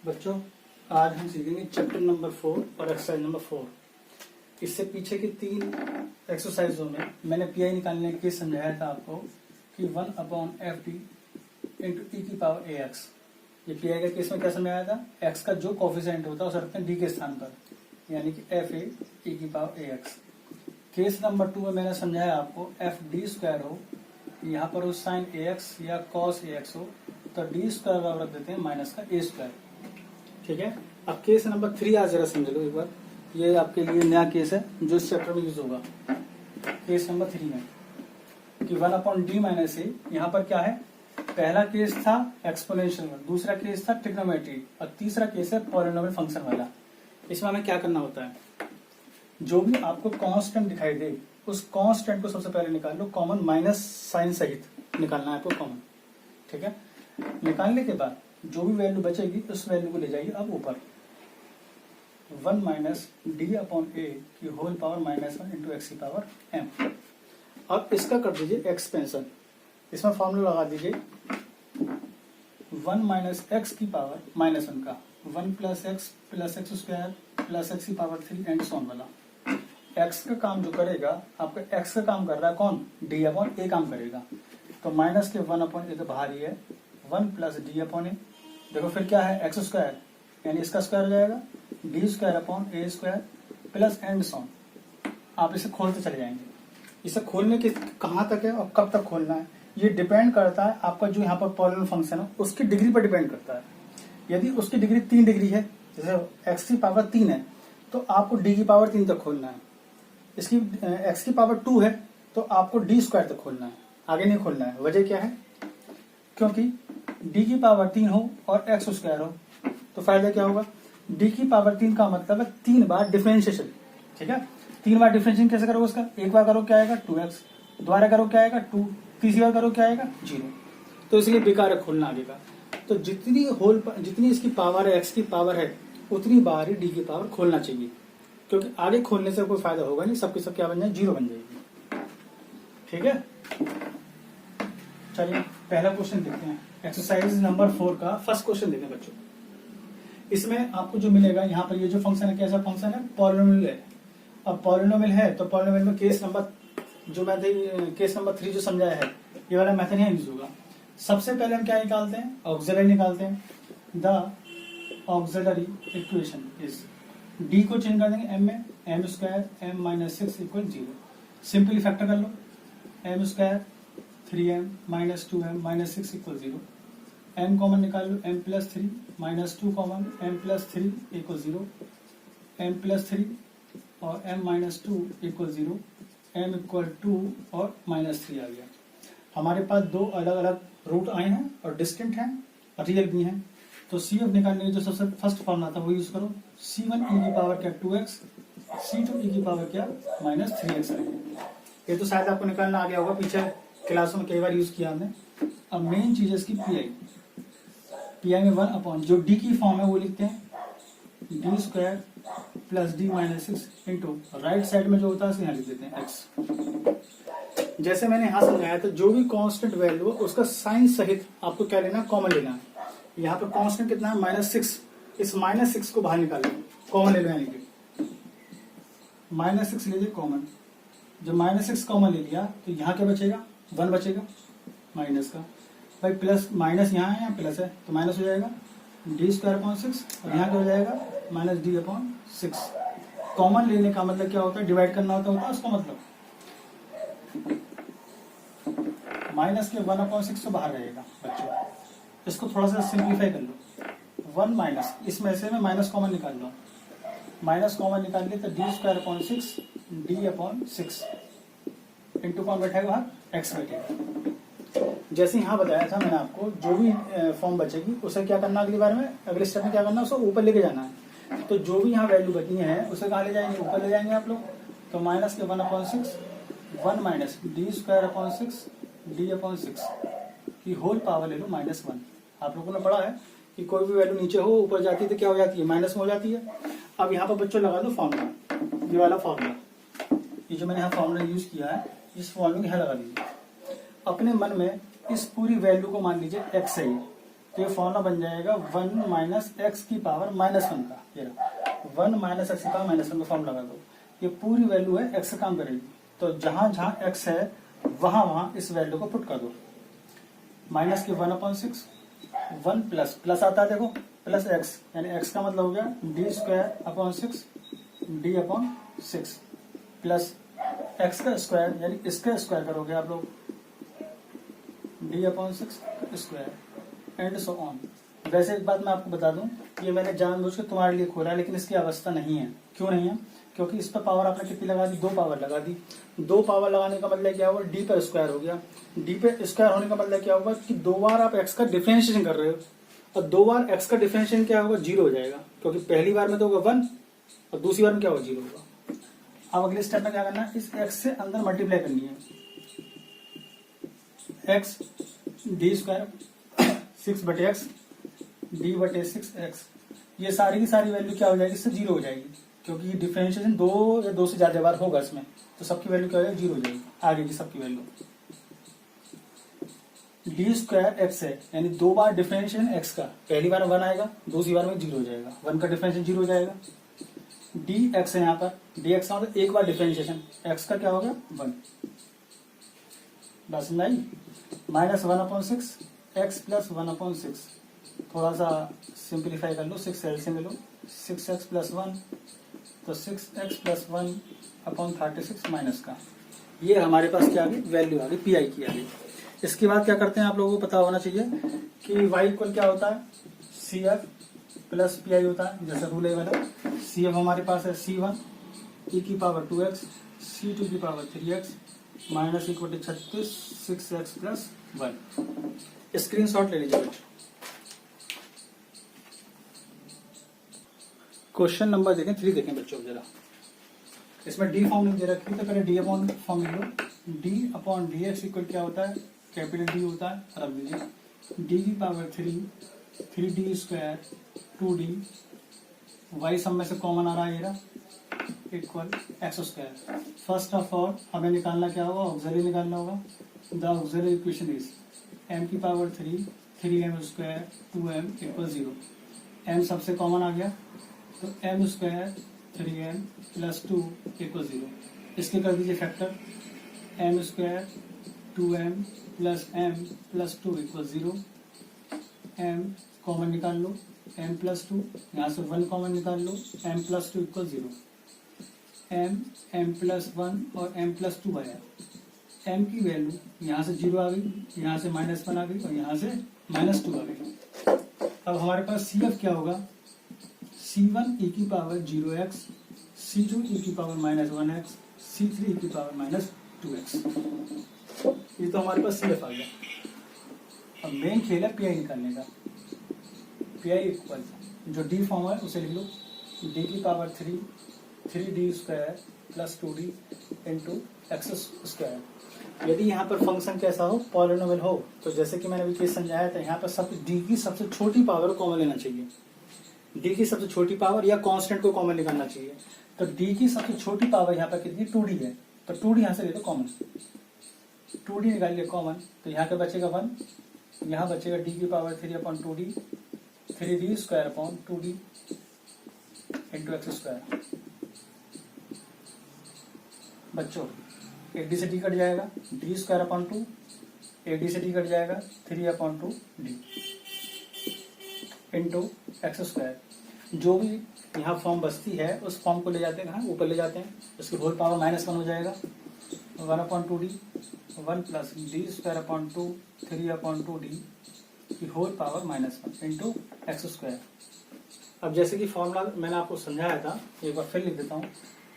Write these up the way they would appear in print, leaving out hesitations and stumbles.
बच्चों आज हम सीखेंगे चैप्टर नंबर 4 और एक्सरसाइज नंबर 4। इससे पीछे की 3 एक्सरसाइजों में मैंने पीआई निकालने के समझाया था आपको कि 1/FD इंटू ई की पावर ए एक्स। ये पीआई का केस में क्या समझाया था, एक्स का जो कोफिशिएंट होता है उसे रखते हैं डी के स्थान पर, यानी कि एफ ए ई की पावर ए एक्स। केस नंबर 2 में मैंने समझाया आपको एफ डी स्क्वायर हो, यहाँ पर हो साइन ए एक्स या कॉस ए एक्स हो तो डी स्क्वायर बराबर रख देते हैं माइनस का ए स्क्वायर। ठीक है। अब केस नंबर 3 आज जरा समझ लो एक बार, ये आपके लिए नया केस है जो इस चैप्टर में यूज होगा। केस नंबर 3 में कि 1/d माइनस ए, यहाँ पर क्या है, पहला केस था एक्सपोनेंशियल, दूसरा केस था ट्रिग्नोमेट्री और तीसरा केस है पॉलिनोमियल फंक्शन वाला। इसमें हमें क्या करना होता है, जो भी आपको कांस्टेंट दिखाई दे उस कांस्टेंट को सबसे पहले निकाल लो, कॉमन माइनस साइन सहित निकालना है आपको कॉमन। ठीक है। निकालने के बाद जो भी वैल्यू बचेगी उस वैल्यू को ले जाइए अब ऊपर, 1 माइनस डी अपॉन ए की होल पावर -1 इंटू एक्स की पावर m। अब इसका कर दीजिए एक्सपेंशन, इसमें फॉर्मूला लगा दीजिए 1 माइनस एक्स की पावर -1 का 1 plus x square plus X की पावर 3 एंड सोन वाला। एक्स का काम जो करेगा, आपका एक्स का काम कर रहा है कौन, डी अपॉन ए काम करेगा, तो माइनस के 1 अपॉन ए तो बाहर ही है, 1 प्लस डी अपॉन ए। देखो फिर क्या है, एक्स स्क्वायर यानी इसका स्क्वायर हो जाएगा, D square upon A square plus and so on. आप इसे खोलते चले जाएंगे। इसे खोलने के कहाँ तक है और कब तक खोलना है, ये डिपेंड करता है आपका जो यहाँ पर पॉलिनोमियल फंक्शन है उसकी डिग्री पर डिपेंड करता है। यदि उसकी डिग्री 3 डिग्री है, जैसे एक्स की पावर 3 है तो आपको डी की पावर 3 तक खोलना है। इसकी एक्स की पावर 2 है तो आपको डी स्क्वायर तक खोलना है, आगे नहीं खोलना है। वजह क्या है, क्योंकि डी की पावर 3 हो और एक्स स्क्वायर हो तो फायदा क्या होगा, डी की पावर 3 का मतलब है 3 बार डिफरेंशिएशन। ठीक है। 3 बार डिफरेंशिएशन कैसे करोगे उसका, एक बार करो क्या आएगा 2x, दोबारा करो क्या आएगा 2, तीसरी बार करो क्या आएगा 0। तो इसलिए बेकार है खोलना आगे का। तो जितनी इसकी पावर है, एक्स की पावर है, उतनी बार ही डी की पावर खोलना चाहिए, क्योंकि आगे खोलने से कोई फायदा होगा नहीं, सबकी सब क्या बन जाए 0 बन जाएगी। ठीक है। चलिए पहला क्वेश्चन देखते हैं, एक्सरसाइज नंबर 4 का फर्स्ट क्वेश्चन देखें बच्चों। इसमें आपको जो मिलेगा, यहाँ पर ये जो फंक्शन है कैसा फंक्शन है, पॉलिनोमियल है। अब पॉलिनोमियल है तो पॉलिनोमियल में केस नंबर 3 जो समझाया है ये वाला मेथड यहाँ यूज होगा। सबसे पहले हम क्या निकालते हैं, ऑक्सिलरी निकालते हैं। The auxiliary equation is, D को चेंज कर देंगे m में, m square m minus 6 equal 0। Simply factor कर लो, m square 3m minus 2m minus 6 equal 0। m common निकाल लो, m plus 3 minus 2 common, m plus 3 equal 0, m plus 3 और m minus 2 equal 0, m equal 2 और minus 3 आ गया। हमारे पास दो अलग अलग root आए हैं और डिस्टिंक्ट हैं और रियल भी हैं, तो सी एफ निकालने की जो सबसे फर्स्ट फॉर्मूला था वो यूज करो, c1 e की पावर क्या 2x, c2 e की पावर क्या -3x आएगा। ये तो शायद आपको निकालना आ गया होगा, पीछे क्लासों में कई बार यूज किया हमने। अब मेन चीज है इसकी पीआई में 1 अपॉन जो डी की फॉर्म है वो लिखते हैं D square plus D minus 6 into right side में जो होता है उसको यहाँ लिख देते हैं एक्स। जैसे मैंने यहाँ समझाया था, जो भी कांस्टेंट वैल्यू है उसका साइन सहित आपको क्या लेना है, कॉमन लेना है। यहाँ पर कांस्टेंट कितना है -6, इस -6 को बाहर निकाल लो, कॉमन ले लो, यानी कि -6 ले लीजिए कॉमन। जब -6 कॉमन ले लिया तो यहाँ क्या बचेगा, 1 बचेगा माइनस का, भाई प्लस माइनस यहाँ है, यहाँ प्लस है तो माइनस हो जाएगा डी स्क्वायर अपॉन 6 और यहाँ क्या हो जाएगा माइनस डी अपॉन 6। कॉमन लेने का मतलब क्या होता है, डिवाइड करना होता है उसका मतलब, माइनस के 1/6 तो बाहर रहेगा बच्चों। इसको थोड़ा सा सिंप्लीफाई कर लो, 1 माइनस, इसमें से मैं माइनस कॉमन निकाल लो, माइनस कॉमन निकाल लिए तो D square upon 6 D upon 6 into कौन बैठेगा बाहर, एक्स बैठेगा। जैसे यहाँ बताया था मैंने आपको, जो भी फॉर्म बचेगी उसे क्या करना, अगली बार में अगले स्टेप में क्या करना, उसको ऊपर लेके जाना है। तो जो भी यहाँ वैल्यू बची है उसे कहाँ ले जाएंगे, ऊपर ले जाएंगे आप लोग। तो माइनस के 1/6, 1 minus D square upon 6 D upon 6 की होल पावर ले लो -1। आप लोगों ने पढ़ा है कि कोई भी वैल्यू नीचे हो ऊपर जाती है तो क्या हो जाती है, माइनस में हो जाती है। अब यहाँ पर बच्चों लगा दो फॉर्मूला, ये वाला फॉर्मूला, ये जो मैंने यहाँ फॉर्मूला यूज किया है इस फॉर्मूले को यहाँ लगा दीजिए। अपने मन में इस पूरी वैल्यू को मान लीजिए एक्स है, तो ये फॉर्मूला बन जाएगा 1 माइनस एक्स की पावर -1 का। ये 1 माइनस एक्स की पावर -1 का फॉर्मूला लगा दो। ये पूरी वैल्यू है एक्स का काम करेगी, तो जहां जहां एक्स है वहां वहां इस वैल्यू को पुट कर दो। माइनस की 1/6, 1 प्लस प्लस आता है देखो, प्लस एक्स, यानी एक्स का मतलब हो गया d²/6 d/6 प्लस एक्स का स्क्वायर यानी इसका स्क्वायर करोगे आप लोग d/6 square and so on. वैसे एक बात मैं आपको बता दूं, ये मैंने जानबूझ के तुम्हारे लिए खोला है, लेकिन इसकी अवस्था नहीं है। क्यों नहीं है? क्योंकि इस पर पावर आपने कितनी लगा दी? 2 पावर लगा दी। 2 पावर लगाने का मतलब क्या हुआ? डी पर स्क्वायर हो गया। डी पे स्क्वायर होने का मतलब क्या होगा कि 2 बार आप एक्स का डिफरेंशिएशन कर रहे हो, और 2 बार एक्स का डिफरेंशिएशन क्या होगा? 0 हो जाएगा, क्योंकि पहली बार में तो होगा 1 और दूसरी बार में क्या होगा? 0 होगा। अब अगले स्टेप में क्या करना है? इस एक्स से अंदर मल्टीप्लाई करनी है। एक्स d² 6/x d/6x, ये सारी की सारी वैल्यू क्या हो जाएगी? इससे 0 हो जाएगी, क्योंकि डिफरेंशिएशन 2 या 2 से ज्यादा बार होगा इसमें, तो सबकी वैल्यू क्या हो जाएगी? 0 हो जाएगी। आगे की सबकी वैल्यू d²x है, यानी 2 बार डिफरेंशिएशन x का, पहली बार 1 आएगा, दूसरी बार में 0 हो जाएगा। 1 का डिफरेंशिएशन 0 हो जाएगा। dx है यहाँ पर, dx का मतलब एक बार डिफरेंशिएशन, x का क्या होगा? 1। बस नहीं, -1/6 x प्लस 1/6, थोड़ा सा सिंप्लीफाई कर लो, 6 एलसीएम लो, 6x प्लस 1, तो 6x प्लस 1/36 माइनस का, ये हमारे पास क्या आ गई? वैल्यू आ गई, पी आई की आ गई। इसके बाद क्या करते हैं, आप लोगों को पता होना चाहिए कि y इक्वल क्या होता है? CF प्लस पी आई होता है, जैसे रूल है वाला। CF हमारे पास है C1 e की पावर 2x C2 की power 3x minus equal 36 6x plus 1। Screen shot ले लीजिए बच्चों। क्वेश्चन नंबर देखें 3 देखें बच्चों जरा। इसमें डी फॉर्म दे रखी है, तो पहले डी अपॉन फॉर्म लिख लो। d/dx इक्वल क्या होता है? कैपिटल डी होता है, रख दीजिए। डी की पावर 3d² 2d, y सब में से कॉमन आ रहा है ये equal x²। First of all हमें निकालना क्या होगा? ऑक्सिलरी निकालना होगा। The auxiliary equation is m की power 3 3m² 2m equal 0। m सबसे कॉमन आ गया, तो m² 3m प्लस 2 इक्वल 0। इसके कर दीजिए factor, m² 2m plus m plus 2 equal 0। m common निकाल लो, m प्लस 2, यहाँ से 1 कॉमन निकाल लो, m plus 2 equal 0। m plus 1 और m प्लस 2 आया। m की वैल्यू यहाँ से 0 आ गई, यहाँ से -1 आ गई और यहाँ से -2 आ गई। अब हमारे पास CF क्या होगा? C1 e की पावर 0x C2 e की पावर -1x C3 e की पावर -2x। ये तो हमारे पास CF आ गया। अब मेन खेल है PI निकालने का। PI इक्वल जो D फॉर्म है उसे लिख लो, D की power 3d² plus 2d into x²। यदि यहाँ पर फंक्शन कैसा हो? पॉलिनोमियल हो, तो जैसे कि मैंने अभी केस समझाया था, यहाँ पर सब d की सबसे छोटी पावर को कॉमन लेना चाहिए। d की सबसे छोटी पावर या कांस्टेंट को कॉमन निकालना चाहिए। तो d की सबसे छोटी पावर यहाँ पर कितनी? 2d है, तो 2d यहाँ से ले लो कॉमन। 2d निकालिए कॉमन, तो यहाँ पे बचेगा 1, यहाँ बचेगा d की power 3/2d 3d²/2d into x²। बच्चों एक डी से डी कट जाएगा, d²/2, एक डी से डी कट जाएगा 3/2d इंटू x²। जो भी यहाँ फॉर्म बचती है उस फॉर्म को ले जाते हैं, कहाँ? ऊपर ले जाते हैं, उसकी होल पावर -1 हो जाएगा। 1/2d 1 प्लस d²/2 3/2d की होल पावर -1 इंटू x²। अब जैसे कि फॉर्मूला मैंने आपको समझाया था, एक बार फिर लिख देता हूँ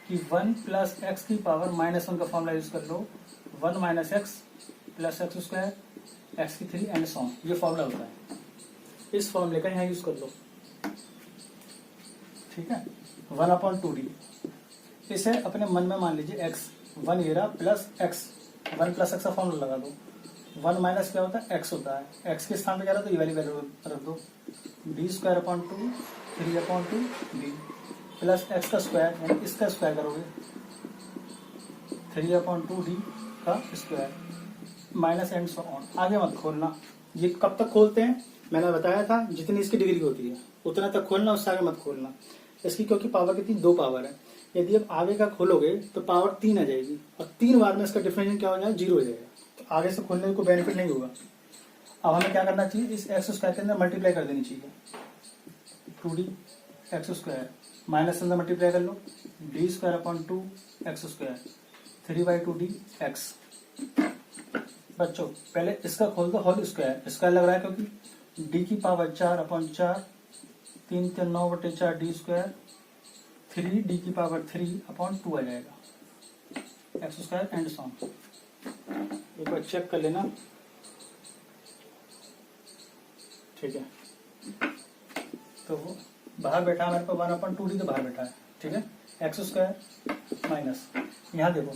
कि 1 प्लस एक्स की पावर -1 का फॉर्मूला यूज कर लो। 1 minus x plus x², x की 3 एंड सो ऑन, ये फॉर्मूला होता है। इस फॉर्मूले का यहाँ यूज कर लो, ठीक है। 1/2d, इसे अपने मन में मान लीजिए x 1 ये रहा प्लस x, 1 प्लस x का फॉर्मूला लगा दो। 1 माइनस क्या होता है? x होता है। x के स्थान पे क्या रहा? तो ये वाली वैल्यू रख दो, d²/2 3/2d प्लस x का स्क्वायर, यानी इसका स्क्वायर करोगे 3/2d का square minus and so on. आगे मत खोलना, ये कब तक खोलते हैं? मैंने बताया था जितनी इसकी डिग्री होती है उतना तक खोलना, उससे आगे मत खोलना। इसकी क्योंकि पावर कितनी, 2 पावर है। यदि आप आगे का खोलोगे तो पावर 3 आ जाएगी और 3 बार में इसका डिफरेंशियल क्या हो जाएगा, 0 हो जाएगा। तो आगे से खोलने को बेनिफिट नहीं होगा। अब हमें क्या करना चाहिए, इस एक्स स्क्वायर के अंदर मल्टीप्लाई कर देनी चाहिए। 2d एक्स स्क्वायर माइनस अंदर मल्टीप्लाई कर लो, D square upon 2 x square 3/2d x. बच्चों पहले इसका खोल दो होल स्क्वायर, स्क्वायर लग रहा है क्योंकि डी की power 4 upon 4 3 3 9/4 D square 3 D की पावर 3 अपॉन 2 आ जाएगा एक्स स्क्वायर एंड सॉन। एक बार चेक कर लेना, ठीक है। तो वो बाहर बैठा है मेरे पास 1/2d तो बाहर बैठा है, ठीक है। एक्स स्क्वायर माइनस यहाँ देखो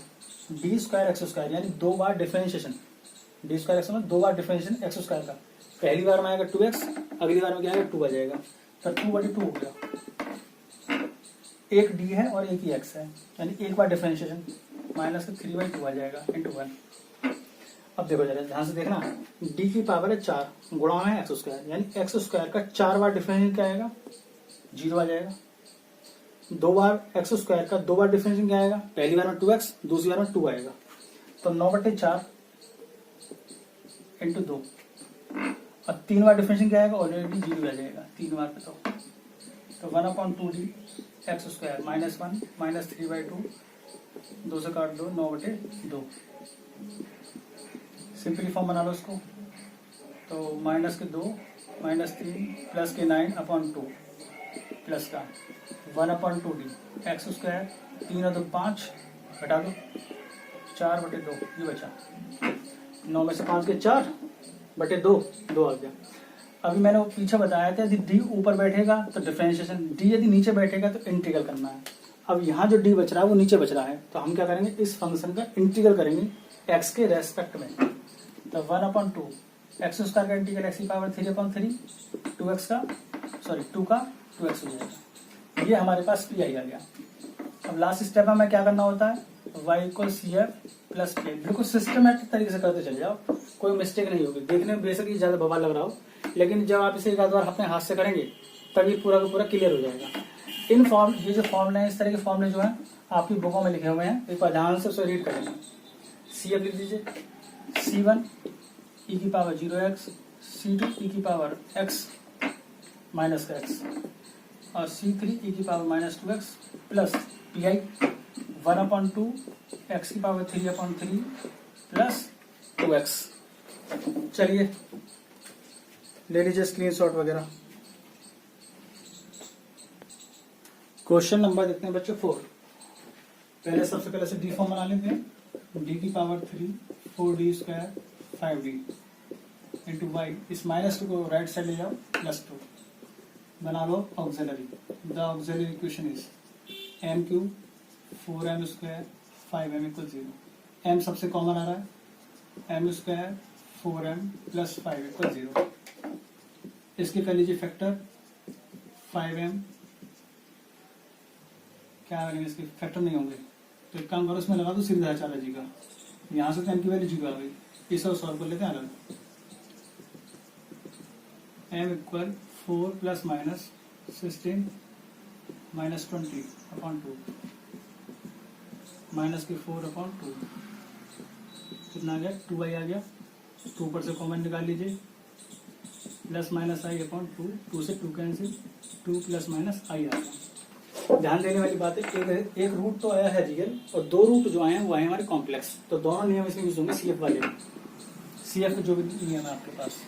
डी स्क्वायर एक्स स्क्वायर यानी 2 बार डिफरेंशिएशन, डी स्क्वायर एक्स में 2 बार डिफरेंशिएशन एक्स स्क्वायर का। पहली बार में आएगा 2x, अगली बार में क्या आएगा 2 आ जाएगा, तो 2/2 हो गया। एक डी है और एक ही एक्स है यानी एक बार डिफरेंशिएशन माइनस का 3/2 आ जाएगा इंटू 1। अब देखो जरा ध्यान से देखना, डी की पावर है 4 गुणा है एक्स स्क्वायर यानी एक्स स्क्वायर का 4 बार डिफरेंशिएशन क्या आएगा, 0 आ जाएगा। 2 बार एक्स स्क्वायर का 2 बार डिफरेंशिएशन क्या आएगा, पहली बार में 2x दूसरी बार में 2 आएगा, तो 9/4 इंटू 2 और 3 बार डिफरेंशिएशन क्या आएगा, ऑलरेडी 0 आ जाएगा 3 बार पे। तो 1/2d x square minus 1 minus 3/2 2 से काट दो 9/2। सिंपली फॉर्म बना लो इसको, तो माइनस के 2 माइनस 3 प्लस के 9 अपॉन 2 प्लस का 1/2d एक्स स्क्वायर 3 और 2 5 घटा दो 4/2 ये बचा। 9 में से 5 के 4/2 2 आ गया। अभी मैंने वो पीछे बताया था यदि डी ऊपर बैठेगा तो डिफरेंशिएशन, डी यदि नीचे बैठेगा तो इंटीग्रल करना है। अब यहाँ जो डी बच रहा है वो नीचे बच रहा है, तो हम क्या करेंगे, इस फंक्शन का इंटीग्रल करेंगे एक्स के रेस्पेक्ट में। तो 1/2 एक्स स्क्वायर का इंटीग्रल एक्स की पावर 3/3 2x का 2 का 2x हो जाएगा। ये हमारे पास पी आई आ गया। अब लास्ट स्टेप में क्या करना होता है, y = CF प्लस P। बिल्कुल सिस्टमेटिक तरीके से करते चले जाओ, कोई मिस्टेक नहीं होगी। देखने में बेशक ही ज्यादा बवाल लग रहा हो, लेकिन जब आप इसे एक आध बार अपने हाथ से करेंगे तभी पूरा का पूरा क्लियर हो जाएगा। इन फॉर्म, ये जो फॉर्मूले हैं, इस तरह के फॉर्मूले जो है आपकी बुकों में लिखे हुए हैं, एक बार ध्यान से उसे रीड करेंगे। CF लिख दीजिए, C1 e की पावर 0x, C2 e की पावर x माइनस का x और C3 e की power minus 2x plus PI 1/2 x की पावर 3/3 प्लस 2x। चलिए ले लीजिए स्क्रीनशॉट वगैरह। क्वेश्चन नंबर देखते हैं बच्चों 4। पहले सबसे पहले से डी फॉर्म बना लेते हैं। डी की power 3 4d square 5d into Y, इस -2 को राइट साइड ले जाओ +2 बना लो auxiliary. The auxiliary equation is m³ 4m² 5m = 0। m सबसे कॉमन आ रहा है, m² 4m + 5 = 0। इसके कर लीजिए फैक्टर 5m, क्या करेंगे इसके फैक्टर नहीं होंगे तो एक काम करो इसमें लगा दो सीधाचार्य जी का, यहाँ से तो m की वैल्यू 0 आ गई, इसे सॉल्व कर लेते हैं अलग। m = 4 ± 16 -20/2 माइनस के 4/2 कितना आ गया, 2i आ गया। 2 पर से कॉमन निकाल लीजिए, ±i/2, 2 से 2 कैंसिल, 2 ± i आ गया। ध्यान देने वाली बात है, एक रूट तो आया है रियल और 2 रूट जो आए हैं वो आए हमारे कॉम्प्लेक्स, तो दोनों नियम इसमें यूज होंगे CF वाले। CF के जो भी नियम है आपके पास,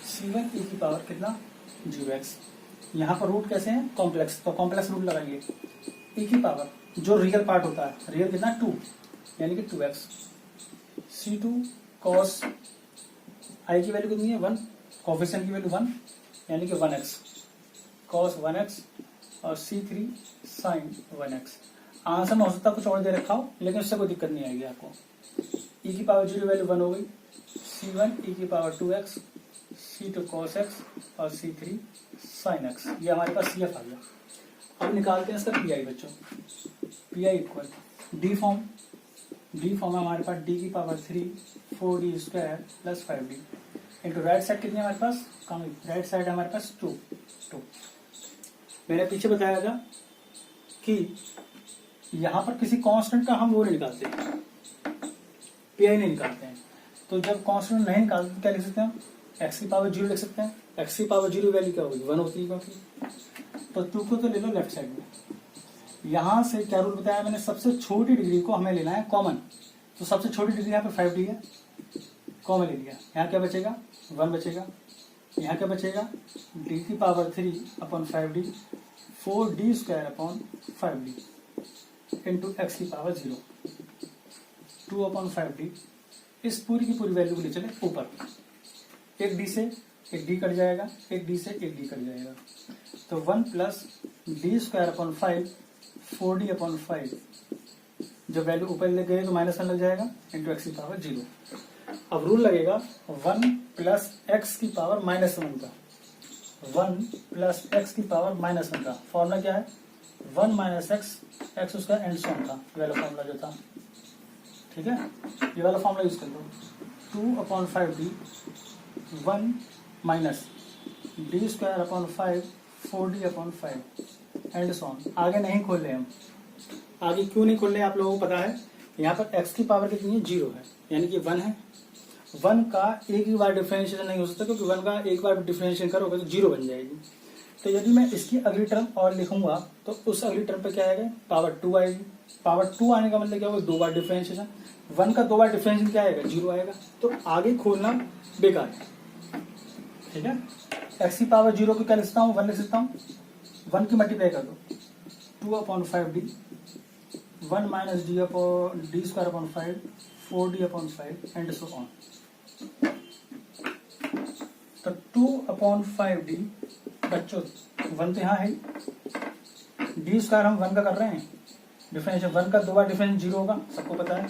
C1 e की पावर कितना 0x, यहाँ पर रूट कैसे हैं कॉम्प्लेक्स, तो कॉम्प्लेक्स रूट लगाइए। e की पावर जो रियल पार्ट होता है, रियल कितना 2 यानी कि 2x, C2 cos i की वैल्यू कितनी है 1, कोफिशिएंट की वैल्यू 1 यानी कि 1x cos 1x और C3 sin 1x। आंसर में हो सकता है कुछ और दे रखा हो, लेकिन उससे कोई दिक्कत नहीं आएगी आपको। e की पावर 0 वैल्यू 1 हो गई, C1 e की power 2x, C2 cos x और C3 sin x। ये हमारे पास CF आ गया। अब निकालते हैं इसका PI बच्चों। PI इक्वल डी फॉर्म है हमारे पास, d की power 3 4d² + 5d into right side कितनी है हमारे पास, कम राइट साइड हमारे पास 2। मैंने पीछे बताया था कि यहां पर किसी कांस्टेंट का हम वो नहीं निकालते, पीआई नहीं निकालते हैं। तो जब कांस्टेंट नहीं निकालते तो क्या लिख सकते हैं, एक्स की पावर 0 लिख सकते हैं। एक्स की पावर 0 वैल्यू क्या होगी, 1 होती है क्योंकि। तो 2 को तो ले लो लेफ्ट साइड में। यहां से क्या रूल बताया मैंने, सबसे छोटी डिग्री को हमें लेना है कॉमन। तो सबसे छोटी डिग्री यहाँ पे 5d है, कॉमन ले लिया। यहाँ क्या बचेगा, 1 बचेगा। यहाँ क्या बचेगा, d की power 3 upon 5d, 4d square upon 5d into x की पावर 0, 2 अपॉन 5d। इस पूरी की पूरी वैल्यू को ले चले ऊपर। एक d से एक d कट जाएगा, एक d से एक d कट जाएगा। तो 1 plus d square upon 5, 4d upon 5। जब वैल्यू ऊपर ले गए तो माइनस 1 लग जाएगा इंटू एक्स की पावर 0। अब रूल लगेगा 1 प्लस एक्स की पावर -1 का, 1 प्लस एक्स की पावर -1 का फॉर्मूला क्या है, 1 माइनस एक्स उसका एंड सॉन था, ये वाला फॉर्मूला जो था। ठीक है, ये वाला फॉर्मूला यूज कर लो। 2 upon 5d, 1 minus d square upon 5, 4d upon 5 and so on. आगे नहीं खोल रहे हम, आगे क्यों नहीं खोल रहे आप लोगों को पता है। यहाँ पर x की पावर कितनी है, 0 है, यानी कि 1 है। 1 का एक ही बार डिफरेंशिएशन नहीं हो सकता, क्योंकि 1 का एक बार डिफरेंशिएशन करोगे तो 0 बन जाएगी। तो यदि मैं इसकी अगली टर्म और लिखूंगा तो उस अगली टर्म पे क्या आएगा, पावर 2 आएगी। पावर 2 आने का मतलब क्या होगा, 2 बार डिफरेंशिएशन। 1 का 2 बार डिफरेंशिएशन क्या आएगा, 0 आएगा। तो आगे खोलना बेकार है। ठीक है, एक्स की पावर 0 को क्या लिख सकता हूँ, 1 लिख सकता हूँ। 1 की मल्टीप्लाई कर दो, 2 upon 5d, 1 minus D upon D square upon 5, 4d upon 5 and so on. तो 2 अपॉन 5d बच्चों 1 तो यहाँ है, डी स्क्वायर हम 1 का कर रहे हैं, डिफरेंशियल 1 का 2 बार डिफरेंस 0 होगा, सबको पता है।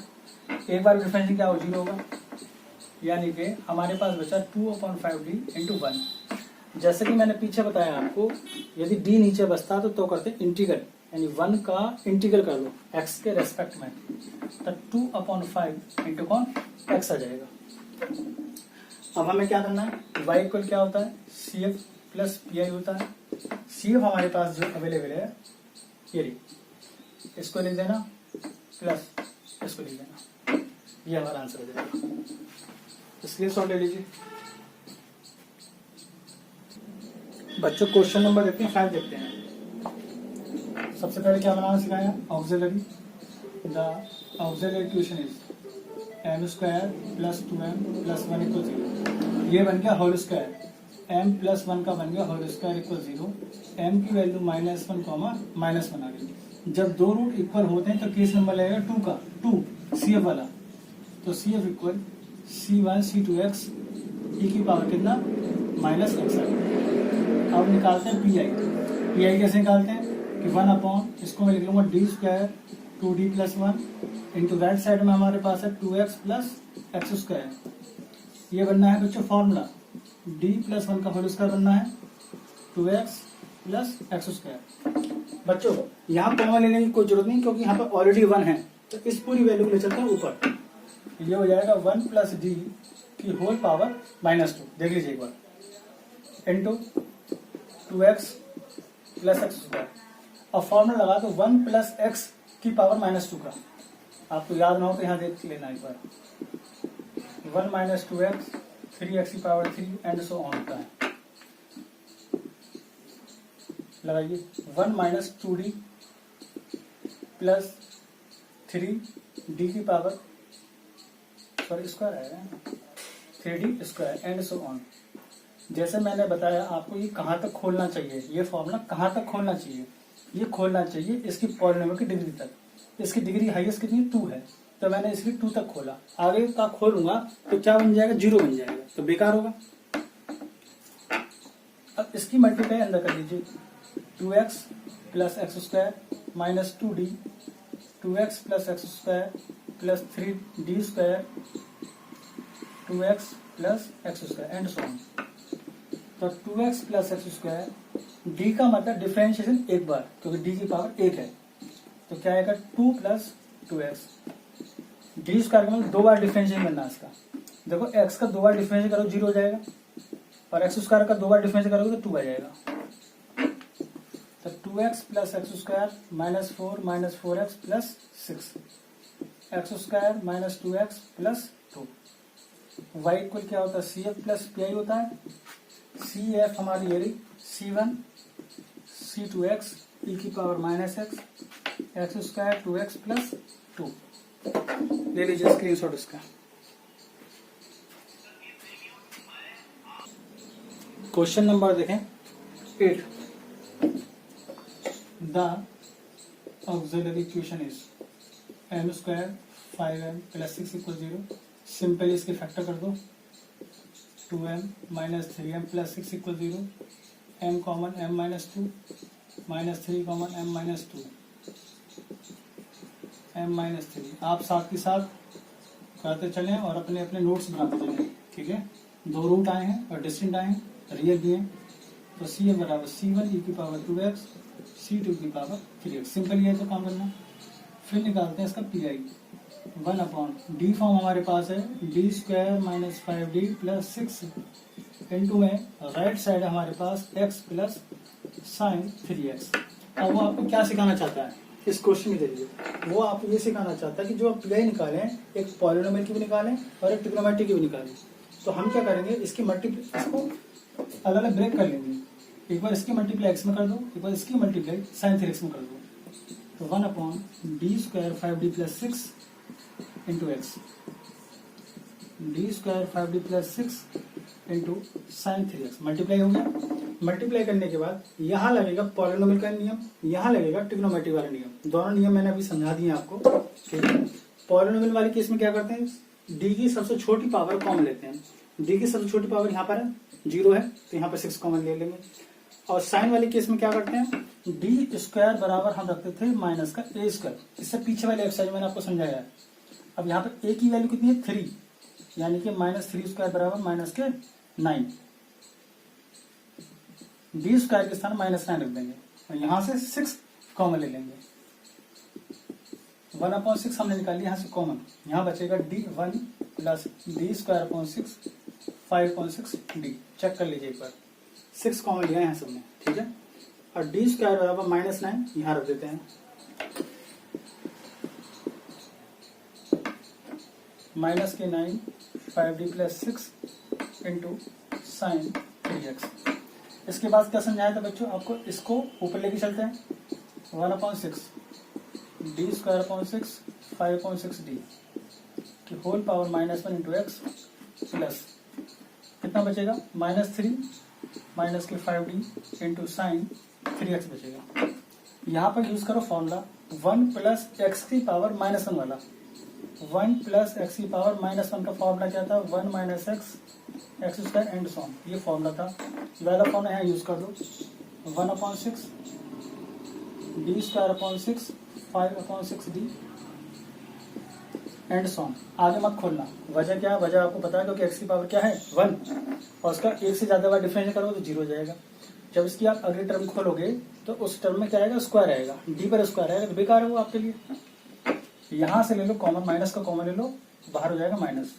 एक बार डिफरेंस क्या हो, 0 होगा। यानी कि हमारे पास बचा 2 अपॉन 5d इंटू 1। जैसे कि मैंने पीछे बताया आपको, यदि d नीचे बचता तो करते इंटीग्रल, यानी 1 का इंटीग्रल कर लो x के रेस्पेक्ट में, तो 2 अपॉन 5 इंटू कौन, x आ जाएगा। अब हमें क्या करना है, y इक्वल क्या होता है, CF प्लस PI होता है। CF हमारे पास जो अवेलेबल है ये रही, इसको लिख देना प्लस इसको लिख देना, ये हमारा आंसर हो जाएगा। स्क्रीनशॉट ले लीजिए बच्चों। क्वेश्चन नंबर देखते हैं 5 देखते हैं। सबसे पहले क्या बनाना सिखाया, auxiliary. The auxiliary equation is m square plus 2m plus 1 equal 0। ये बन गया होल स्क्वायर, m प्लस 1 का बन गया होल स्क्वायर इक्वल 0। m की वैल्यू -1 कॉमा -1 आ गई। जब दो रूट इक्वल होते हैं तो केस नंबर लगेगा 2 का, 2 CF वाला। तो CF equal C1 C2x e की पावर कितना, -x। अब निकालते हैं PI कैसे निकालते हैं कि 1 अपॉन, इसको मैं लिख लूंगा d square 2d plus 1 into right side में हमारे पास है 2x प्लस एक्स स्क्वायर। ये बनना है बच्चों फॉर्मूला, d प्लस 1 का होल स्क्वायर बनना है 2x प्लस एक्स स्क्वायर। बच्चों यहाँ कॉमन लेने की कोई जरूरत नहीं, क्योंकि यहाँ पर ऑलरेडी 1 है। तो इस पूरी वैल्यू को ले चलते हैं ऊपर, ये हो जाएगा 1 प्लस डी की होल पावर -2, देख लीजिए एक बार, into 2x plus x square. और फॉर्मूला लगा तो 1 प्लस एक्स की पावर -2 का, आपको याद ना हो तो यहाँ देख लेना एक बार। 1 माइनस 2x, 3x की पावर 3 एंड सो ऑन होता है। लगाइए 1 माइनस 2d प्लस 3d की पावर, सॉरी स्क्वायर आएगा, 3d square and so on. जैसे मैंने बताया आपको ये कहाँ तक खोलना चाहिए, ये फॉर्मूला कहाँ तक खोलना चाहिए, ये खोलना चाहिए इसकी पॉलिनोमियल की डिग्री तक। इसकी डिग्री हाईएस्ट कितनी, 2 है, तो मैंने इसकी 2 तक खोला। आगे का खोलूंगा तो क्या बन जाएगा, 0 बन जाएगा, तो बेकार होगा। अब इसकी मल्टीप्लाई अंदर कर दीजिए, 2x plus x square minus 2d, 2x plus x square plus 3d square, 2x plus x square and so on. तो 2x plus x square, d का मतलब डिफरेंशिएशन एक बार, क्योंकि d की पावर 1 है, तो क्या आएगा 2 प्लस 2x। d स्क्वायर का मतलब 2 बार डिफरेंशिएशन करना इसका, देखो x का 2 बार डिफरेंशिएट करो 0 हो जाएगा, और एक्स स्क्वायर का 2 बार डिफरेंशिएट करोगे तो 2 आ जाएगा। तो 2x plus x square minus 4 minus 4x plus 6, x square minus 2x plus 2। y equal क्या होता है, CF प्लस PI होता है। CF हमारी ये रही C1 C2x e की power minus x square 2x plus 2। ले लीजिए स्क्रीनशॉट इसका। क्वेश्चन नंबर देखें 8। The auxiliary equation is m square 5m plus 6 equal 0। Simply इसके फैक्टर कर दो, 2m minus 3m plus 6 equal 0, m common m minus 2 minus 3 common m minus 2 m minus 3। आप साथ के साथ करते चलें और अपने अपने नोट्स बनाते चलें, ठीक है। 2 रूट आए हैं और डिस्टेंट आए हैं, रियल दिए हैं, तो सी एफ बराबर C1 e की पावर 2x C2 की पावर 3x। सिंपल ये तो काम करना। फिर निकालते हैं इसका PI 1 अपॉन डी फॉर्म हमारे पास है D square minus 5d plus 6 into में राइट साइड हमारे पास x प्लस साइन 3x। अब वो आपको क्या सिखाना चाहता है इस क्वेश्चन के जरिए, वो आपको ये सिखाना चाहता है कि जो आप PI निकालें, एक पॉलिनोमियल की भी निकालें और एक ट्रिग्नोमेट्रिक की भी निकालें। तो हम क्या करेंगे, इसकी मल्टीप्लाई इसको अलग अलग ब्रेक कर लेंगे। एक बार इसकी मल्टीप्लाई x में कर दो, एक बार इसकी मल्टीप्लाई साइन 3x में कर दो। तो 1 upon D square 5d plus 6 into x, D square 5d plus 6 into sine 3x multiply हो गया। मल्टीप्लाई करने के बाद यहाँ लगेगा पॉलिनोमियल का नियम, यहाँ लगेगा ट्रिग्नोमेट्रिक वाला नियम। दोनों नियम मैंने अभी समझा दिए आपको, ठीक है। पॉलिनोमियल वाले केस में क्या करते हैं, डी की सबसे छोटी पावर कॉमन लेते हैं। डी की सबसे छोटी पावर यहाँ पर है 0 है, तो यहाँ पर 6 कॉमन ले लेंगे। और साइन वाले केस में क्या करते हैं, डी स्क्वायर बराबर हम रखते थे माइनस का ए स्क्वायर। इससे पीछे वाले एक्सरसाइज मैंने आपको समझाया है। अब यहाँ पर ए की वैल्यू कितनी है 3, यानी कि माइनस 3 स्क्वायर बराबर माइनस के 9। डी स्क्वायर के स्थान माइनस 9 रख देंगे और यहाँ से 6 कॉमन ले लेंगे। 1 अपॉन 6 हमने निकाल लिया यहाँ से कॉमन, यहाँ बचेगा d1 plus D square upon 6 5.6 D. Check कर लीजिए एक बार, 6 कॉमन लिया है यहाँ सबने, ठीक है। और डी स्क्वायर बराबर माइनस 9 यहाँ रख देते हैं, माइनस के 9 5d plus 6 into sine 3x। इसके बाद क्या समझाया था बच्चों आपको, इसको ऊपर लेके चलते हैं। 1 upon 6 D square upon 6 5.6 D की whole power minus 1 into x plus कितना बचेगा माइनस 3 माइनस के 5d इंटू साइन 3x बचेगा। यहाँ पर यूज करो फॉर्मूला 1 प्लस एक्स की पावर माइनस 1 वाला। 1 प्लस एक्स की पावर माइनस 1 का फॉर्मूला क्या था, 1 minus X X square and so on, ये फॉर्मूला था। वाला फॉर्मूला यहाँ यूज कर दो, 1 upon 6 D square upon 6 5/6 D and so on. आगे मत खोलना, वजह क्या है, वजह आपको पता है क्योंकि एक्स की पावर क्या है 1 और उसका एक से ज्यादा बार डिफरेंशिएट करोगे तो 0 हो जाएगा। जब इसकी आप अगली टर्म खोलोगे तो उस टर्म में क्या आएगा, स्क्वायर आएगा, डी पर स्क्वायर आएगा, तो बेकार है वो आपके लिए। यहां से ले लो कॉमन, माइनस का कॉमन ले लो, बाहर हो जाएगा माइनस,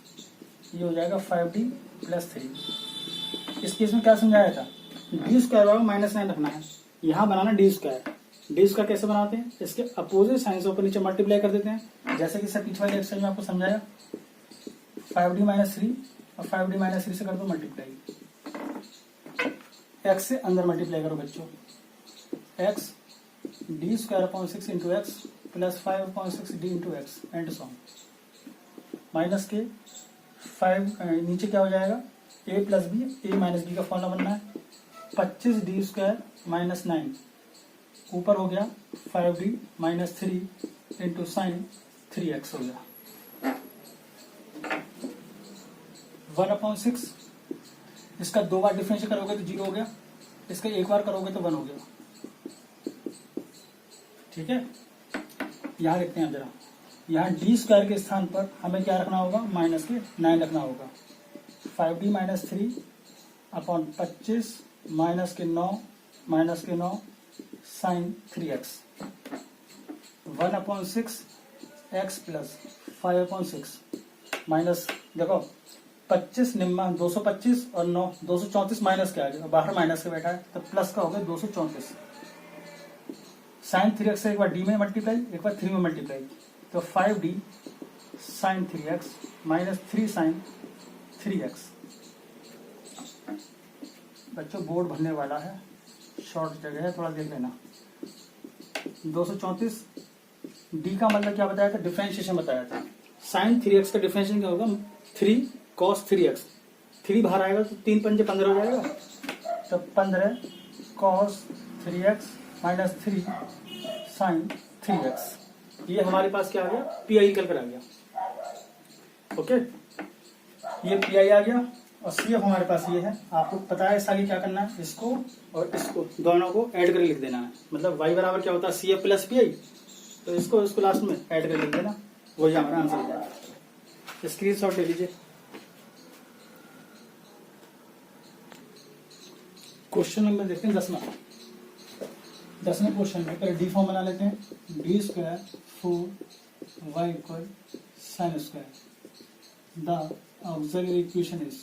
ये हो जाएगा 5d प्लस 3। इस केस में क्या समझाया था, डी स्क्वायर बराबर माइनस 9 रखना है, यहाँ बनाना डी स्क्वायर। डी स्क्वायर कैसे बनाते हैं, इसके अपोजिट साइन से ऊपर नीचे मल्टीप्लाई कर देते हैं, जैसे कि सर पीछे वाले एक्सरसाइज में आपको समझाया। 5d माइनस 3 और 5d माइनस 3 से कर दो मल्टीप्लाई, एक्स से अंदर मल्टीप्लाई करो बच्चों, X D square upon 6 into x plus 5/6 D into X and so on. Minus के 5 नीचे क्या हो जाएगा, A plus B, A minus B का फॉर्मूला बनना है। 25 डी स्क्वायर माइनस 9 ऊपर हो गया 5d minus 3 into sine 3x हो गया। 1/6 इसका 2 बार डिफरेंशिएट करोगे तो 0 हो गया, इसका 1 बार करोगे तो 1 हो गया, ठीक है। यहाँ देखते हैं जरा, यहाँ डी स्क्वायर के स्थान पर हमें क्या रखना होगा, माइनस के 9 रखना होगा। 5d माइनस 3 अपॉन 25 माइनस के 9 sign 3x। 1/6 x plus 5/6 minus, देखो 25 निम्न 225 और 9 234 माइनस के आगे, बाहर माइनस के बैठा है तो प्लस का हो गया 234। साइन 3x से एक बार डी में मल्टीप्लाई, एक बार 3 में मल्टीप्लाई, तो 5d sign 3x minus 3 sign 3x। बच्चों बोर्ड भरने वाला है, शॉर्ट जगह है, थोड़ा देख लेना। 234 डी का मतलब क्या बताया था, डिफरेंशिएशन बताया था। साइन 3x का डिफरेंशिएशन क्या होगा, 3 cos 3x, 3 बाहर आएगा तो 3 पंजे 15 हो जाएगा, तो 15 cos 3x minus 3 sign 3x। ये हमारे पास क्या आ गया, पीआई निकल कर आ गया। ओके, ये पीआई आ गया और सीएफ हमारे पास ये है। आपको पता है इस आगे क्या करना है, इसको और इसको दोनों को ऐड करके लिख देना है। मतलब y बराबर क्या होता है, सीएफ प्लस पीआई, तो इसको लास्ट में ऐड करके लिख देना, वही हमारा आंसर हो जाएगा। स्क्रीनशॉट ले लीजिए। क्वेश्चन नंबर देखते हैं 10वें क्वेश्चन में पहले डी फॉर्म बना लेते हैं। D square 4y equal sine square. The auxiliary equation is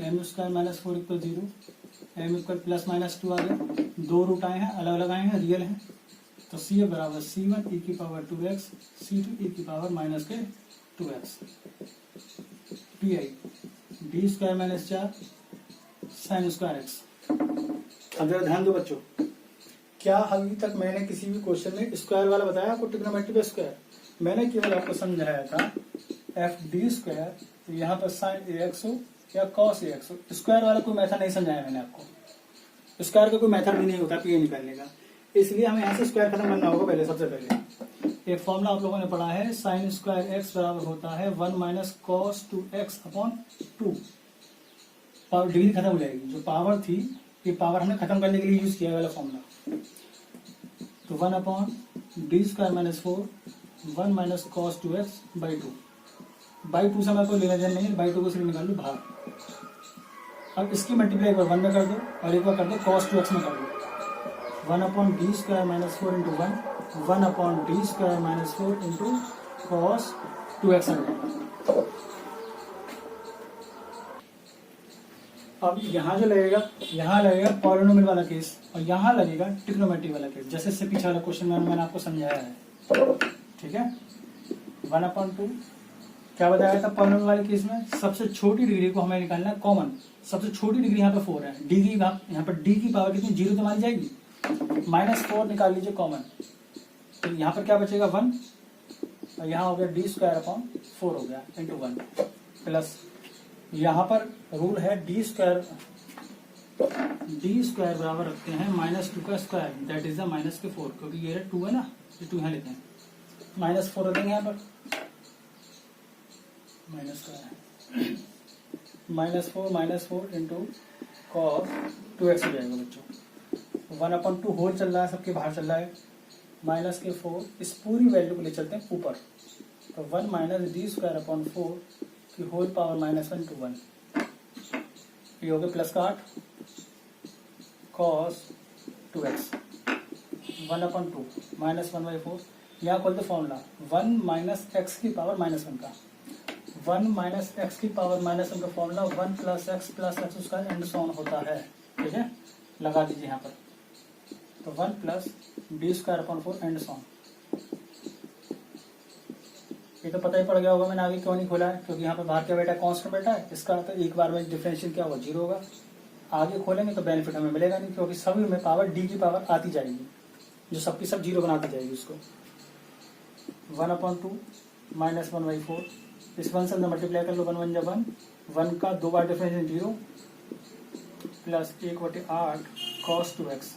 m square minus 4 equal 0, m equal plus minus 2 आ गया, 2 रूट आए हैं, अलग अलग आए हैं, रियल हैं, तो सी बराबर c1 e की पावर 2x c2 e की पावर माइनस के 2x। P I D square minus 4 sine square x। अब जरा ध्यान दो बच्चों, क्या अभी तक मैंने किसी भी क्वेश्चन में स्क्वायर वाला बताया आपको, ट्रिग्नोमेट्री पे स्क्वायर? मैंने केवल आपको समझाया था एफ डी स्क्वायर, तो यहाँ पर साइन ax हो या कॉस ax हो, स्क्वायर वाला कोई मेथड नहीं समझाया मैंने आपको। स्क्वायर का कोई मेथड भी नहीं होता पी निकालने का, इसलिए हमें यहाँ से स्क्वायर खत्म करना होगा। पहले सबसे पहले एक फॉर्मूला आप लोगों ने पढ़ा है, साइन स्क्वायर एक्स बराबर होता है 1 minus cos 2x upon 2। Power degree खत्म हो जाएगी, जो पावर थी ये पावर हमने खत्म करने के लिए यूज किया वाला फॉर्मूला। तो 1 upon D square minus 4 1 minus cos 2x by 2। By 2 से हमें कोई लेना देना नहीं है, बाई 2 को सिर्फ निकाल लो बाहर। अब इसकी मल्टीप्लाई एक बार 1 में कर दो और एक बार कर दो कॉस 2x में कर दो। 1 upon D square minus 4 into 1 upon D square minus 4 into cos 2x आ जाएगा। अब यहाँ जो लगेगा, यहाँ लगेगा पॉलिनोमियल वाला केस और यहाँ लगेगा ट्रिग्नोमेट्री वाला केस, जैसे इससे पीछे वाला क्वेश्चन में मैंने आपको समझाया है। ठीक है, 1/2 क्या बताया था पॉलिनोमियल वाले केस में, सबसे छोटी डिग्री को हमें निकालना है कॉमन। सबसे छोटी डिग्री यहाँ पे 4 है, डिग्री यहाँ पर डी की पावर कितनी 0 तो मानी जाएगी, -4 निकाल लीजिए कॉमन, तो यहाँ पर क्या बचेगा 1 और यहाँ हो गया डी स्क्वायर अपॉन 4 हो गया इंटू 1 प्लस यहाँ पर रूल है डी स्क्वायर बराबर रखते हैं -2 का square, that is the minus के 4, क्योंकि ये 2 है ना, ये 2 यहाँ लेते हैं, -4 रखेंगे यहाँ पर, -4 इंटू कॉस 2x हो जाएगा बच्चों। 1/2 होल चल रहा है, सबके बाहर चल रहा है, माइनस के 4, इस पूरी वैल्यू को ले चलते हैं ऊपर, तो 1 माइनस डी स्क्वायर अपॉन 4 की होल पावर -1 इंटू 1, ये हो गया प्लस का 8 कॉस 2x 1/2 -1/4। यहाँ खोलते फॉर्मूला 1 माइनस एक्स की पावर -1 का, 1 माइनस एक्स की पावर -1 का formula 1 plus x square and so on होता है। ठीक है, लगा दीजिए यहाँ पर, तो 1 plus D square upon 4 and so on. ये तो पता ही पड़ गया होगा, मैंने आगे क्यों नहीं खोला है, क्योंकि यहाँ पर बाहर क्या बैठा है, कांस्टेंट बैठा है, इसका तो एक बार में डिफरेंशियल क्या होगा 0 होगा। आगे खोलेंगे तो बेनिफिट हमें मिलेगा नहीं, क्योंकि सभी में पावर डी की पावर आती जाएगी, जो सबकी सब 0 बनाती जाएगी उसको। 1/2 -1/4, इस 1 से अंदर मल्टीप्लाई कर लो, 1 1 जा 1 का 2 बार differential 0 plus 1/8 cos 2x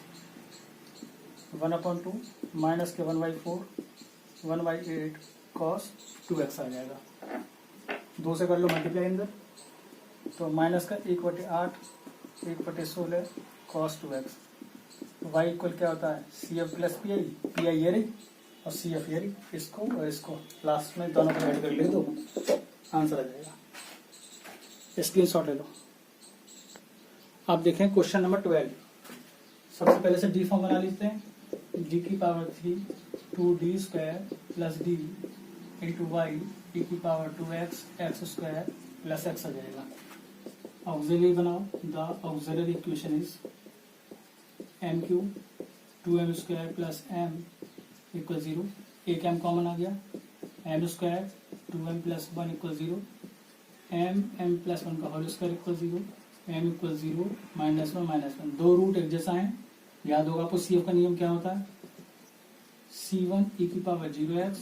1/2 minus के 1/4 1/8 कॉस 2x आ जाएगा। 2 से कर लो मल्टीप्लाई अंदर, तो माइनस का 1/8 1/16 कॉस 2x। y इक्वल क्या होता है, C F plus P I, P I ये रही और सी एफ ये रही, इसको और इसको लास्ट में दोनों को ऐड कर ले दो, आंसर आ जाएगा। स्क्रीनशॉट ले लो। आप देखें क्वेश्चन नंबर 12, सबसे पहले से डी फॉर्म बना लेते हैं, डी की power 3 2d square plus D into y e की power 2x x square plus x आ जाएगा। ऑक्सिलरी बनाओ, the auxiliary equation is m cube 2m square plus m equal 0। एक एम कॉमन आ गया, m square 2m plus 1 equal 0, m plus 1 का whole square equal 0, m equal 0 -1 दो root एक जैसा है। याद होगा आपको सी एफ का नियम क्या होता है, c1 e की power 0x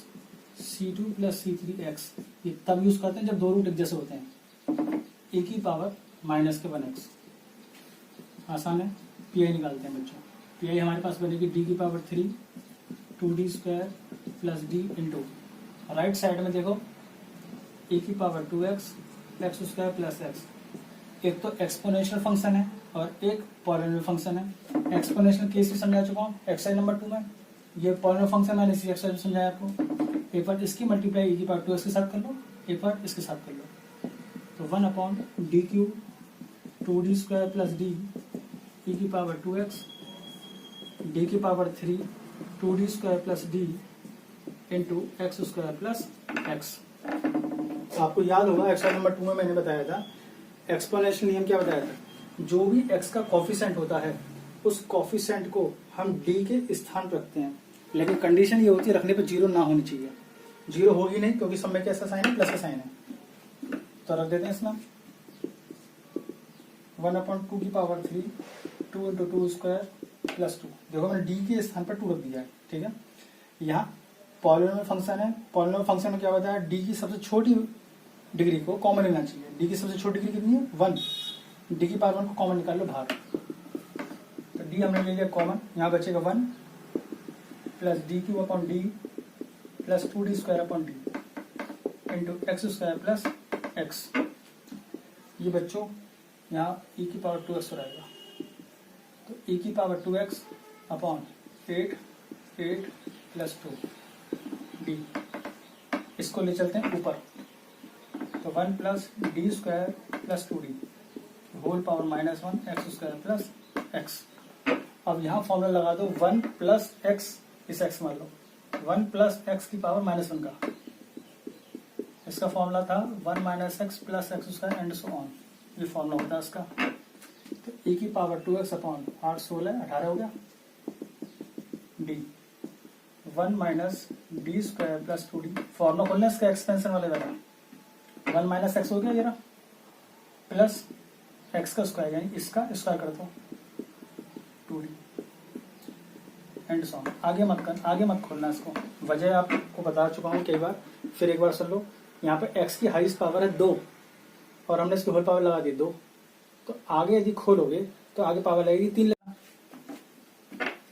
c2 plus c3x। ये तब यूज करते हैं जब दो रूट एक जैसे होते हैं। e की पावर -1x आसान है। पीआई निकालते हैं बच्चों। पीआई हमारे पास बनेगी d की power 3 2d square plus d into right side में देखो e की power 2x x square plus x. एक तो एक्सपोनेंशियल फंक्शन है और एक पॉलिनोमियल फंक्शन है। एक्सपोनेंशियल केस भी समझा चुका हूँ एक्सरसाइज नंबर 2 में। ये पॉलिनोमियल फंक्शन मैंने इसी एक्सरसाइज में समझाया आपको। एक बार इसकी मल्टीप्लाई e की पावर 2x के साथ कर लो, एक बार इसके साथ कर लो। तो 1/d cube 2d square plus d e की पावर 2x d की power 3 2d square plus d into x square plus x. आपको याद होगा एक्सरसाइज नंबर 2 में मैंने बताया था एक्सपोनेंशियल नियम क्या बताया था, जो भी x का कॉफिशेंट होता है उस कॉफिशेंट को हम d के स्थान पर रखते हैं, लेकिन कंडीशन ये होती है रखने पे 0 ना होनी चाहिए। 0 होगी नहीं क्योंकि सब में कैसा साइन है, प्लस का साइन है। तो रख देते हैं इसमें 1/2 की पावर 3 2 इंटू 2 स्क्वायर प्लस 2। देखो मैंने d के स्थान पर 2 रख दिया है, ठीक है। यहाँ पॉलिनोमियल फंक्शन है, पॉलिनोमियल फंक्शन में क्या होता है, d की सबसे छोटी डिग्री को कॉमन लेना चाहिए। d की सबसे छोटी डिग्री कितनी है 1, d की पावर 1 को कॉमन निकाल लो बाहर। तो d हमने ले लिया कॉमन, यहाँ बचेगा 1 plus d cube upon d plus 2d square upon d into x square plus x. ये बच्चों यहाँ e की पावर 2x हो रहेगा। तो e की power 2x upon 8 plus 2d, इसको ले चलते हैं ऊपर। तो 1 plus D square plus 2d whole power -1 X square plus X. अब यहाँ फॉर्मूला लगा दो 1 प्लस एक्स, इस एक्स मान लो 1 प्लस एक्स की पावर -1 का, इसका फॉर्मूला था 1 minus x plus x square and so on. ये फॉर्मूला होता है इसका। तो e की पावर 2x अपॉन 8 16 18 हो गया d 1 minus D square plus 2d। Formula खोलना इसका एक्सपेंशन वाले वाला 1 माइनस एक्स हो गया ये प्लस एक्स का स्क्वायर यानी इसका स्क्वायर कर दो 2d एंड सो ऑन। आगे मत खोलना इसको, वजह आपको बता चुका हूँ कई बार, फिर एक बार सुन लो। यहाँ पे x की हाईएस्ट पावर है 2 और हमने इसकी होल पावर लगा दी 2, तो आगे यदि खोलोगे तो आगे पावर लगेगी 3 लगना।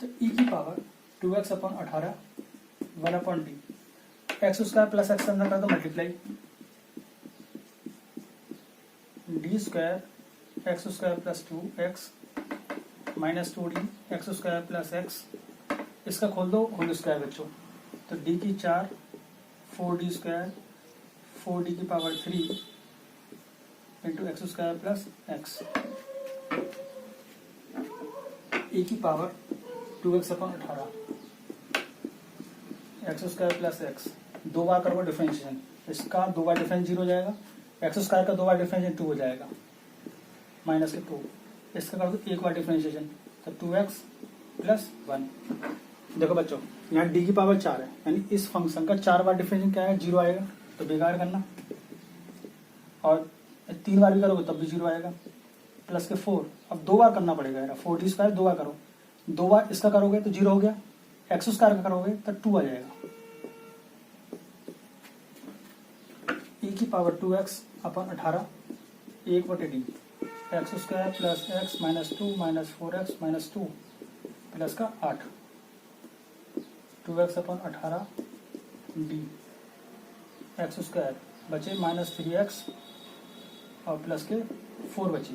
तो e की power 2x upon 18 1 upon d x square plus x अंदर कर दो multiply D square x square plus 2x minus 2d x square plus x. इसका खोल दो होल स्क्वायर बच्चों। तो d की 4 4d स्क्वायर 4d की power 3 into x square plus x. e की power 2x upon 18 x square plus x. 2 बार करो differentiation, इसका 2 बार डिफरेंस 0 हो जाएगा, एक्स स्क्वायर का 2 बार डिफरेंशिएशन 2 हो जाएगा माइनस के 2। इसका कर दो 1 बार डिफरेंशिएशन, तो 2x प्लस 1। देखो बच्चों यहाँ d की पावर 4 है, यानी इस फंक्शन का 4 बार डिफरेंशिएशन क्या है 0 आएगा, तो बेकार करना। और 3 बार भी करोगे तब भी 0 आएगा, प्लस के 4। अब 2 बार करना पड़ेगा यार, 4d स्क्वायर 2 बार करो, 2 बार इसका करोगे तो 0 हो गया, एक्स स्क्वायर का करोगे तो 2 आ जाएगा। e की power 2x upon 18 1/d x square plus x minus 2 minus 4x minus 2 plus का 8 2x upon 18 d x square बचे माइनस 3x और प्लस के 4 बचे।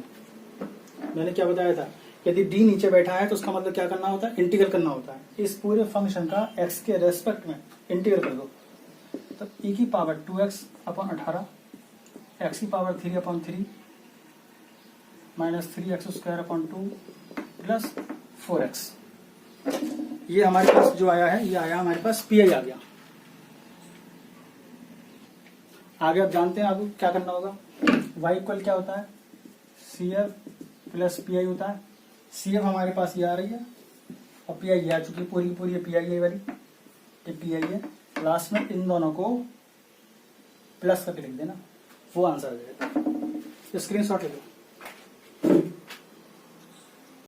मैंने क्या बताया था, यदि d नीचे बैठा है तो उसका मतलब क्या करना होता है, इंटीग्रल करना होता है। इस पूरे फंक्शन का x के रेस्पेक्ट में इंटीग्रल कर दो। तो e की पावर 2x अपॉन 18 x की power 3 upon 3 minus 3x square upon 2 plus 4x। ये हमारे पास जो आया है, ये आया हमारे पास पी आई आ गया। आगे आप जानते हैं आपको क्या करना होगा, y इक्वल क्या होता है, CF प्लस PI होता है। CF हमारे पास ये आ रही है और PI ये आ चुकी है, पूरी की पूरी PI है वाली, ये PI है। लास्ट में इन दोनों को प्लस करके लिख देना, वो आंसर आ जाएगा। स्क्रीनशॉट ले लो।